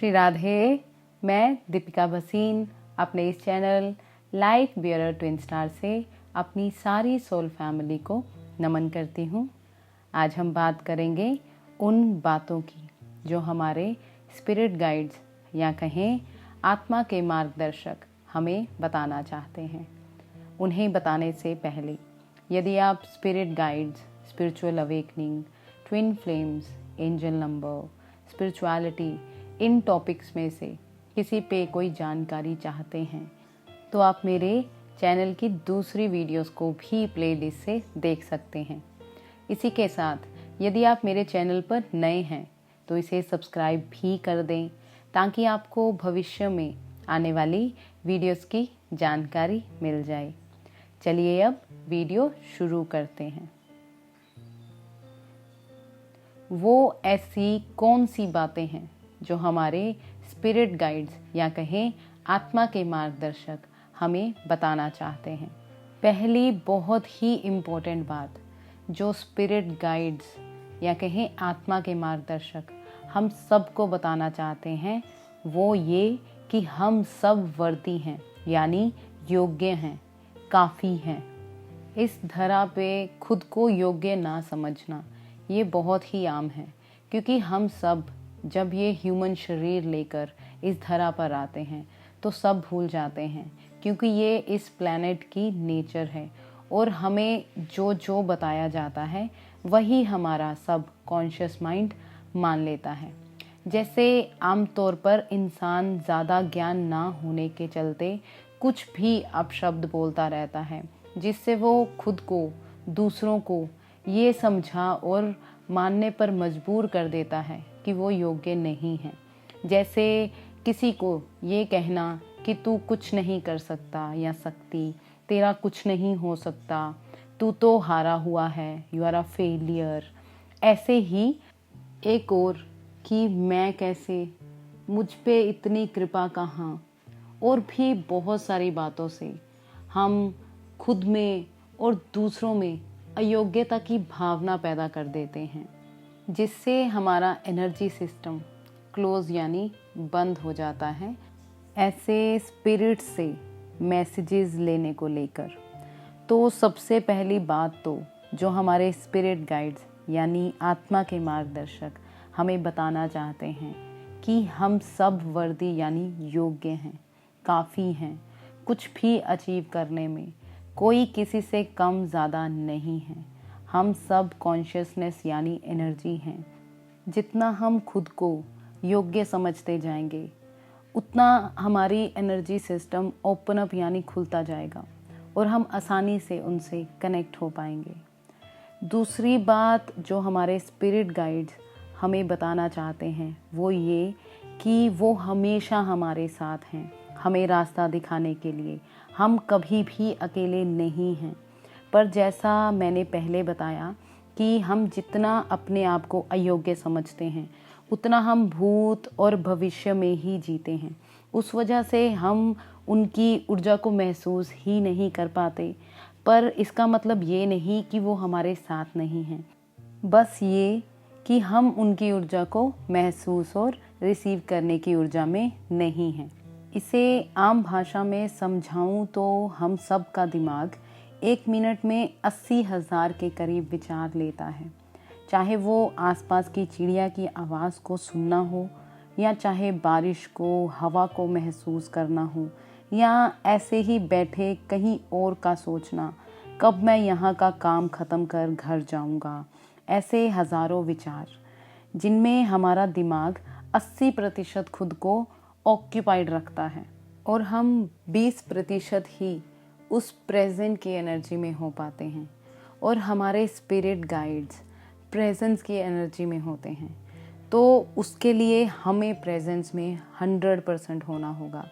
श्री राधे। मैं दीपिका भसीन अपने इस channel light bearer twin star से अपनी सारी सोल फैमिली को नमन करती हूँ। आज हम बात करेंगे उन बातों की जो हमारे स्पिरिट गाइड्स या कहें आत्मा के मार्गदर्शक हमें बताना चाहते हैं। उन्हें बताने से पहले यदि आप spirit guides, spiritual awakening, twin flames, angel number, spirituality, इन टॉपिक्स में से किसी पे कोई जानकारी चाहते हैं तो आप मेरे चैनल की दूसरी वीडियोस को भी प्लेलिस्ट से देख सकते हैं। इसी के साथ यदि आप मेरे चैनल पर नए हैं तो इसे सब्सक्राइब भी कर दें ताकि आपको भविष्य में आने वाली वीडियोस की जानकारी मिल जाए। चलिए अब वीडियो शुरू करते हैं। वो ऐसी कौन सी बातें हैं जो हमारे स्पिरिट गाइड्स या कहें आत्मा के मार्गदर्शक हमें बताना चाहते हैं। पहली बहुत ही इम्पोर्टेंट बात जो स्पिरिट गाइड्स या कहें आत्मा के मार्गदर्शक हम सबको बताना चाहते हैं वो ये कि हम सब वर्दी हैं, यानी योग्य हैं, काफ़ी हैं। इस धरा पे खुद को योग्य ना समझना ये बहुत ही आम है, क्योंकि हम सब जब ये ह्यूमन शरीर लेकर इस धरा पर आते हैं तो सब भूल जाते हैं, क्योंकि ये इस प्लैनेट की नेचर है और हमें जो जो बताया जाता है वही हमारा सब कॉन्शियस माइंड मान लेता है। जैसे आमतौर पर इंसान ज़्यादा ज्ञान ना होने के चलते कुछ भी अपशब्द बोलता रहता है, जिससे वो खुद को, दूसरों को ये समझा और मानने पर मजबूर कर देता है कि वो योग्य नहीं है। जैसे किसी को ये कहना कि तू कुछ नहीं कर सकता या सकती, तेरा कुछ नहीं हो सकता, तू तो हारा हुआ है, यू आर अ फेलियर। ऐसे ही एक और कि मैं कैसे, मुझ पे इतनी कृपा कहाँ, और भी बहुत सारी बातों से हम खुद में और दूसरों में अयोग्यता की भावना पैदा कर देते हैं, जिससे हमारा एनर्जी सिस्टम क्लोज यानी बंद हो जाता है ऐसे स्पिरिट से मैसेजेस लेने को लेकर। तो सबसे पहली बात तो जो हमारे स्पिरिट गाइड्स यानी आत्मा के मार्गदर्शक हमें बताना चाहते हैं कि हम सब वर्दी यानी योग्य हैं, काफ़ी हैं, कुछ भी अचीव करने में कोई किसी से कम ज़्यादा नहीं है। हम सब कॉन्शियसनेस यानी एनर्जी हैं। जितना हम खुद को योग्य समझते जाएंगे उतना हमारी एनर्जी सिस्टम ओपन अप यानी खुलता जाएगा और हम आसानी से उनसे कनेक्ट हो पाएंगे। दूसरी बात जो हमारे स्पिरिट गाइड्स हमें बताना चाहते हैं वो ये कि वो हमेशा हमारे साथ हैं, हमें रास्ता दिखाने के लिए। हम कभी भी अकेले नहीं हैं। पर जैसा मैंने पहले बताया कि हम जितना अपने आप को अयोग्य समझते हैं उतना हम भूत और भविष्य में ही जीते हैं। उस वजह से हम उनकी ऊर्जा को महसूस ही नहीं कर पाते। पर इसका मतलब ये नहीं कि वो हमारे साथ नहीं हैं, बस ये कि हम उनकी ऊर्जा को महसूस और रिसीव करने की ऊर्जा में नहीं हैं। इसे आम भाषा में समझाऊं तो हम सब का दिमाग 1 मिनट में 80,000 के करीब विचार लेता है। चाहे वो आसपास की चिड़िया की आवाज़ को सुनना हो, या चाहे बारिश को, हवा को महसूस करना हो, या ऐसे ही बैठे कहीं और का सोचना, कब मैं यहाँ का काम ख़त्म कर घर जाऊँगा। ऐसे हज़ारों विचार जिनमें हमारा दिमाग 80% खुद को ऑक्यूपाइड रखता है और हम 20% ही उस प्रेजेंट की एनर्जी में हो पाते हैं। और हमारे स्पिरिट गाइड्स प्रेजेंस की एनर्जी में होते हैं, तो उसके लिए हमें प्रेजेंस में 100% होना होगा।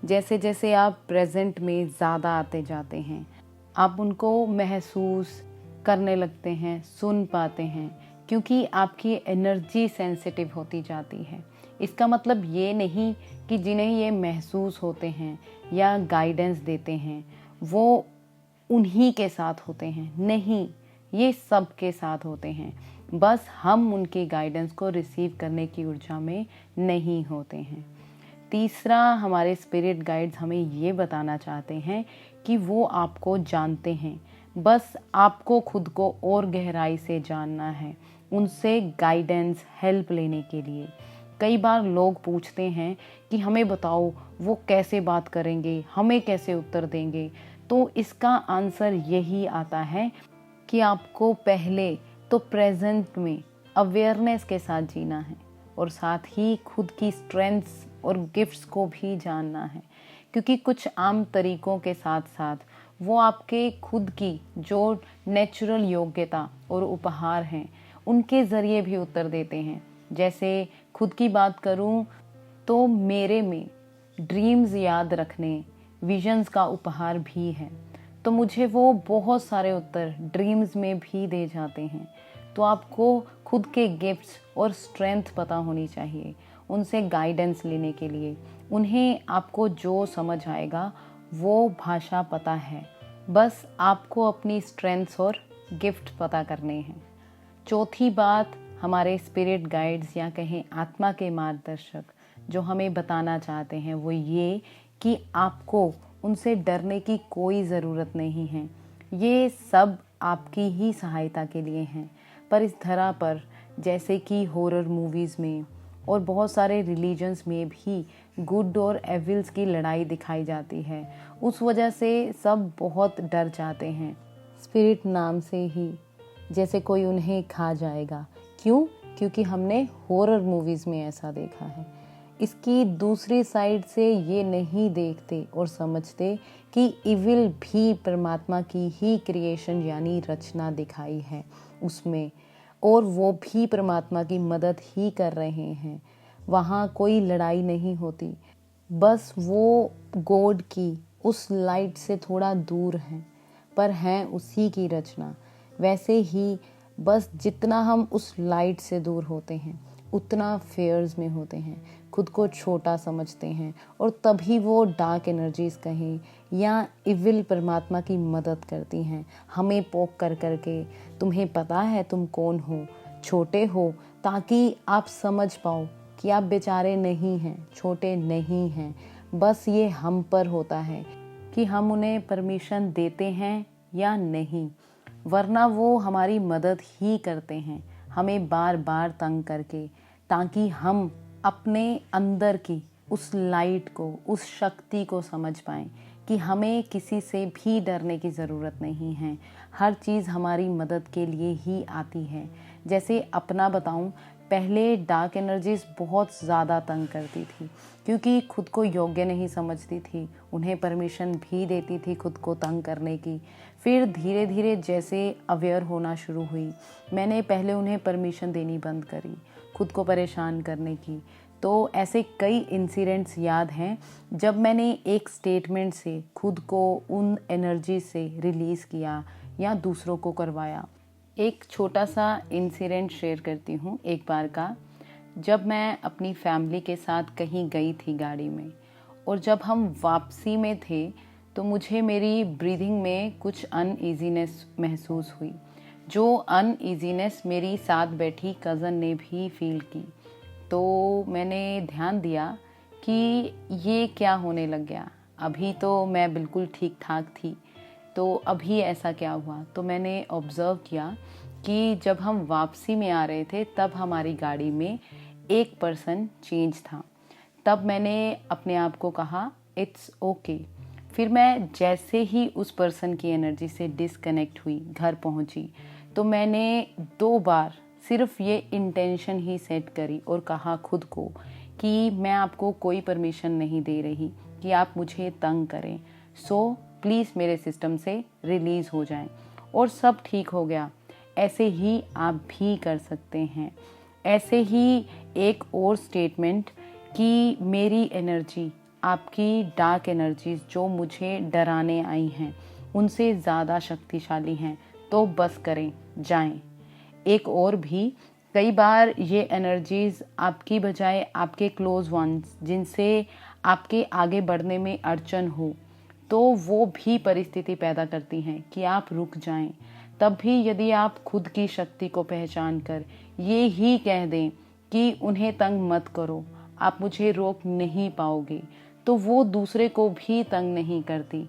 जैसे जैसे आप प्रेजेंट में ज़्यादा आते जाते हैं आप उनको महसूस करने लगते हैं, सुन पाते हैं, क्योंकि आपकी एनर्जी सेंसिटिव होती जाती है। इसका मतलब ये नहीं कि जिन्हें ये महसूस होते हैं या गाइडेंस देते हैं वो उन्हीं के साथ होते हैं, नहीं, ये सब के साथ होते हैं। बस हम उनके गाइडेंस को रिसीव करने की ऊर्जा में नहीं होते हैं। तीसरा, हमारे स्पिरिट गाइड्स हमें ये बताना चाहते हैं कि वो आपको जानते हैं, बस आपको खुद को और गहराई से जानना है उनसे गाइडेंस, हेल्प लेने के लिए। कई बार लोग पूछते हैं कि हमें बताओ वो कैसे बात करेंगे, हमें कैसे उत्तर देंगे। तो इसका आंसर यही आता है कि आपको पहले तो प्रेजेंट में अवेयरनेस के साथ जीना है और साथ ही खुद की स्ट्रेंथ्स और गिफ्ट्स को भी जानना है, क्योंकि कुछ आम तरीकों के साथ साथ वो आपके खुद की जो नेचुरल योग्यता और उपहार हैं उनके ज़रिए भी उत्तर देते हैं। जैसे खुद की बात करूं तो मेरे में ड्रीम्स याद रखने, विजन्स का उपहार भी है, तो मुझे वो बहुत सारे उत्तर ड्रीम्स में भी दे जाते हैं। तो आपको खुद के गिफ्ट्स और स्ट्रेंथ पता होनी चाहिए उनसे गाइडेंस लेने के लिए। उन्हें आपको जो समझ आएगा वो भाषा पता है, बस आपको अपनी स्ट्रेंथ्स और गिफ्ट पता करने हैं। चौथी बात, हमारे स्पिरिट गाइड्स या कहें आत्मा के मार्गदर्शक जो हमें बताना चाहते हैं वो ये कि आपको उनसे डरने की कोई ज़रूरत नहीं है। ये सब आपकी ही सहायता के लिए हैं। पर इस धरा पर जैसे कि हॉरर मूवीज़ में और बहुत सारे रिलीजन्स में भी गुड और एविल्स की लड़ाई दिखाई जाती है, उस वजह से सब बहुत डर जाते हैं स्पिरिट नाम से ही, जैसे कोई उन्हें खा जाएगा। क्यों? क्योंकि हमने हॉरर मूवीज़ में ऐसा देखा है। इसकी दूसरी साइड से ये नहीं देखते और समझते कि इविल भी परमात्मा की ही क्रिएशन यानी रचना दिखाई है उसमें, और वो भी परमात्मा की मदद ही कर रहे हैं। वहाँ कोई लड़ाई नहीं होती, बस वो गॉड की उस लाइट से थोड़ा दूर हैं, पर हैं उसी की रचना। वैसे ही बस जितना हम उस लाइट से दूर होते हैं उतना फेयर्स में होते हैं, खुद को छोटा समझते हैं, और तभी वो डार्क एनर्जीज कहें या इविल परमात्मा की मदद करती हैं हमें पोक कर करके। तुम्हें पता है तुम कौन हो, छोटे हो, ताकि आप समझ पाओ कि आप बेचारे नहीं हैं, छोटे नहीं हैं। बस ये हम पर होता है कि हम उन्हें परमिशन देते हैं या नहीं, वरना वो हमारी मदद ही करते हैं हमें बार बार तंग करके, ताकि हम अपने अंदर की उस लाइट को, उस शक्ति को समझ पाएं कि हमें किसी से भी डरने की ज़रूरत नहीं है। हर चीज़ हमारी मदद के लिए ही आती है। जैसे अपना बताऊं, पहले डार्क एनर्जीज बहुत ज़्यादा तंग करती थी क्योंकि खुद को योग्य नहीं समझती थी, उन्हें परमिशन भी देती थी खुद को तंग करने की। फिर धीरे धीरे जैसे अवेयर होना शुरू हुई, मैंने पहले उन्हें परमिशन देनी बंद करी खुद को परेशान करने की। तो ऐसे कई इंसिडेंट्स याद हैं जब मैंने एक स्टेटमेंट से खुद को उन एनर्जी से रिलीज़ किया या दूसरों को करवाया। एक छोटा सा इंसिडेंट शेयर करती हूँ एक बार का। जब मैं अपनी फैमिली के साथ कहीं गई थी गाड़ी में, और जब हम वापसी में थे तो मुझे मेरी ब्रीदिंग में कुछ अनईजीनेस महसूस हुई। जो अनईजीनेस मेरी साथ बैठी कज़न ने भी फील की। तो मैंने ध्यान दिया कि ये क्या होने लग गया, अभी तो मैं बिल्कुल ठीक ठाक थी, तो अभी ऐसा क्या हुआ। तो मैंने ऑब्ज़र्व किया कि जब हम वापसी में आ रहे थे तब हमारी गाड़ी में एक पर्सन चेंज था। तब मैंने अपने आप को कहा इट्स ओके। फिर मैं जैसे ही उस पर्सन की एनर्जी से डिस्कनेक्ट हुई, घर पहुंची, तो मैंने 2 बार सिर्फ ये इंटेंशन ही सेट करी और कहा खुद को कि मैं आपको कोई परमिशन नहीं दे रही कि आप मुझे तंग करें, सो प्लीज़ मेरे सिस्टम से रिलीज़ हो जाएं, और सब ठीक हो गया। ऐसे ही आप भी कर सकते हैं। ऐसे ही एक और स्टेटमेंट कि मेरी एनर्जी, आपकी डार्क एनर्जीज जो मुझे डराने आई हैं उनसे ज़्यादा शक्तिशाली हैं, तो बस करें, जाएं। एक और भी, कई बार ये एनर्जीज आपकी बजाय आपके क्लोज वंस जिनसे आपके आगे बढ़ने में अड़चन हो, तो वो भी परिस्थिति पैदा करती हैं कि आप रुक जाएं, तब भी यदि आप खुद की शक्ति को पहचान कर ये ही कह दें कि उन्हें तंग मत करो, आप मुझे रोक नहीं पाओगे, तो वो दूसरे को भी तंग नहीं करती।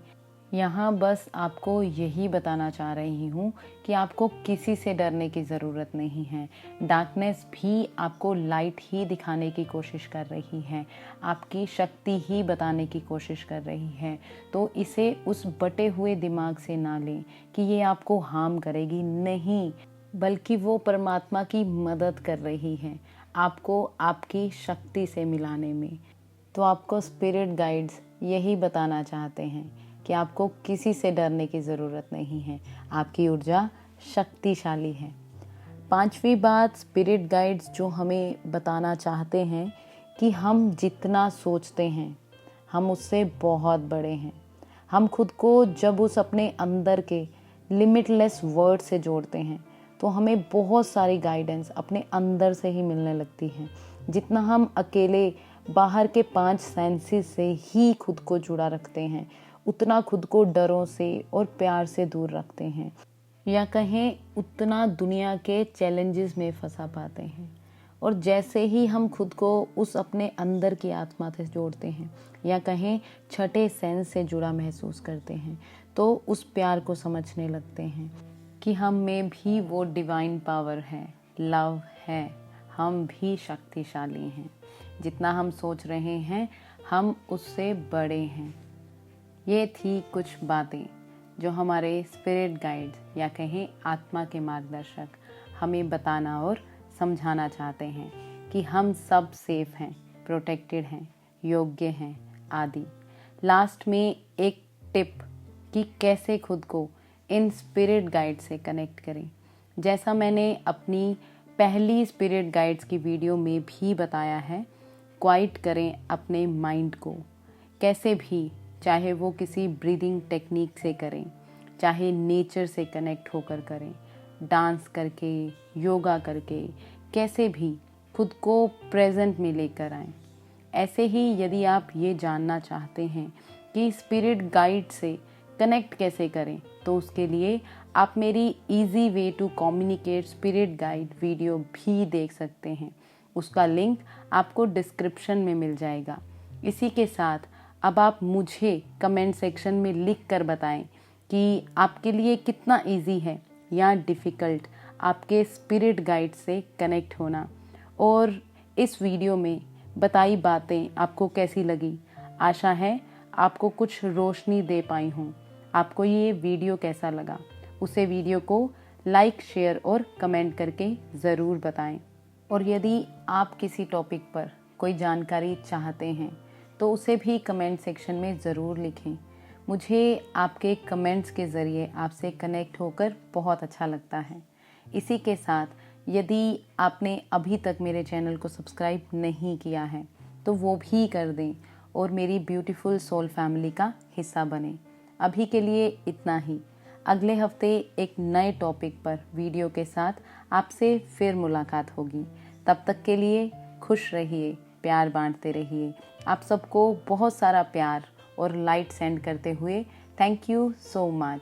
यहाँ बस आपको यही बताना चाह रही हूँ कि आपको किसी से डरने की ज़रूरत नहीं है। डार्कनेस भी आपको लाइट ही दिखाने की कोशिश कर रही है, आपकी शक्ति ही बताने की कोशिश कर रही है। तो इसे उस बटे हुए दिमाग से ना लें कि ये आपको हार्म करेगी, नहीं, बल्कि वो परमात्मा की मदद कर रही है आपको आपकी शक्ति से मिलाने में। तो आपको स्पिरिट गाइड्स यही बताना चाहते हैं कि आपको किसी से डरने की ज़रूरत नहीं है, आपकी ऊर्जा शक्तिशाली है। पांचवी बात स्पिरिट गाइड्स जो हमें बताना चाहते हैं कि हम जितना सोचते हैं हम उससे बहुत बड़े हैं। हम खुद को जब उस अपने अंदर के लिमिटलेस वर्ड से जोड़ते हैं तो हमें बहुत सारी गाइडेंस अपने अंदर से ही मिलने लगती है। जितना हम अकेले बाहर के 5 सेंसेस से ही खुद को जुड़ा रखते हैं, उतना खुद को डरों से और प्यार से दूर रखते हैं, या कहें उतना दुनिया के चैलेंजेस में फंसा पाते हैं। और जैसे ही हम खुद को उस अपने अंदर की आत्मा से जोड़ते हैं या कहें छठे सेंस से जुड़ा महसूस करते हैं, तो उस प्यार को समझने लगते हैं कि हम में भी वो डिवाइन पावर है, लव है, हम भी शक्तिशाली हैं। जितना हम सोच रहे हैं हम उससे बड़े हैं। ये थी कुछ बातें जो हमारे स्पिरिट गाइड्स या कहें आत्मा के मार्गदर्शक हमें बताना और समझाना चाहते हैं कि हम सब सेफ हैं, प्रोटेक्टेड हैं, योग्य हैं आदि। लास्ट में एक टिप कि कैसे खुद को इन स्पिरिट गाइड से कनेक्ट करें। जैसा मैंने अपनी पहली स्पिरिट गाइड्स की वीडियो में भी बताया है, क्वाइट करें अपने माइंड को, कैसे भी, चाहे वो किसी ब्रीदिंग टेक्निक से करें, चाहे नेचर से कनेक्ट होकर करें, डांस करके, योगा करके, कैसे भी खुद को प्रेजेंट में लेकर आएं। ऐसे ही यदि आप ये जानना चाहते हैं कि स्पिरिट गाइड से कनेक्ट कैसे करें, तो उसके लिए आप मेरी easy way to communicate spirit guide video भी देख सकते हैं। उसका लिंक आपको डिस्क्रिप्शन में मिल जाएगा। इसी के साथ अब आप मुझे कमेंट सेक्शन में लिख कर बताएं कि आपके लिए कितना इजी है या डिफ़िकल्ट आपके स्पिरिट गाइड से कनेक्ट होना, और इस वीडियो में बताई बातें आपको कैसी लगी। आशा है आपको कुछ रोशनी दे पाई हूँ। आपको ये वीडियो कैसा लगा उसे वीडियो को लाइक, शेयर और कमेंट करके ज़रूर बताएं। और यदि आप किसी टॉपिक पर कोई जानकारी चाहते हैं तो उसे भी कमेंट सेक्शन में ज़रूर लिखें। मुझे आपके कमेंट्स के ज़रिए आपसे कनेक्ट होकर बहुत अच्छा लगता है। इसी के साथ यदि आपने अभी तक मेरे चैनल को सब्सक्राइब नहीं किया है तो वो भी कर दें और मेरी ब्यूटीफुल सोल फैमिली का हिस्सा बने। अभी के लिए इतना ही। अगले हफ्ते एक नए टॉपिक पर वीडियो के साथ आपसे फिर मुलाकात होगी। तब तक के लिए खुश रहिए, प्यार बांटते रहिए। आप सबको बहुत सारा प्यार और लाइट सेंड करते हुए थैंक यू सो मच।